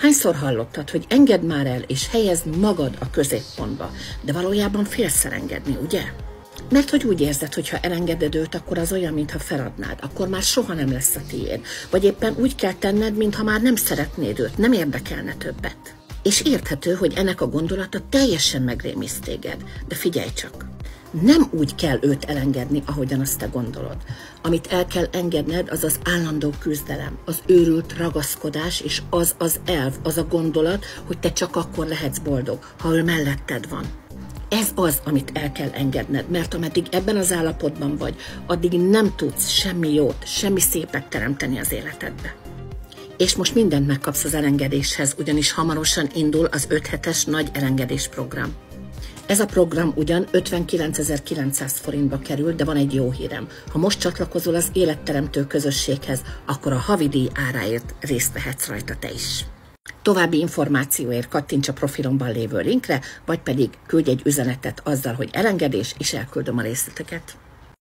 Hányszor hallottad, hogy engedd már el és helyezd magad a középpontba, de valójában félsz elengedni, ugye? Mert hogy úgy érzed, hogy ha elengeded őt, akkor az olyan, mintha feladnád, akkor már soha nem lesz a tiéd. Vagy éppen úgy kell tenned, mintha már nem szeretnéd őt, nem érdekelne többet. És érthető, hogy ennek a gondolata teljesen megrémiszt téged. De figyelj csak! Nem úgy kell őt elengedni, ahogyan azt te gondolod. Amit el kell engedned, az az állandó küzdelem, az őrült ragaszkodás, és az az elv, az a gondolat, hogy te csak akkor lehetsz boldog, ha ő melletted van. Ez az, amit el kell engedned, mert ameddig ebben az állapotban vagy, addig nem tudsz semmi jót, semmi szépet teremteni az életedbe. És most mindent megkapsz az elengedéshez, ugyanis hamarosan indul az 5 hetes nagy elengedés program. Ez a program ugyan 59.900 forintba kerül, de van egy jó hírem. Ha most csatlakozol az életteremtő közösséghez, akkor a havidíj áráért részt vehetsz rajta te is. További információért kattints a profilomban lévő linkre, vagy pedig küldj egy üzenetet azzal, hogy elengedés, és elküldöm a részleteket.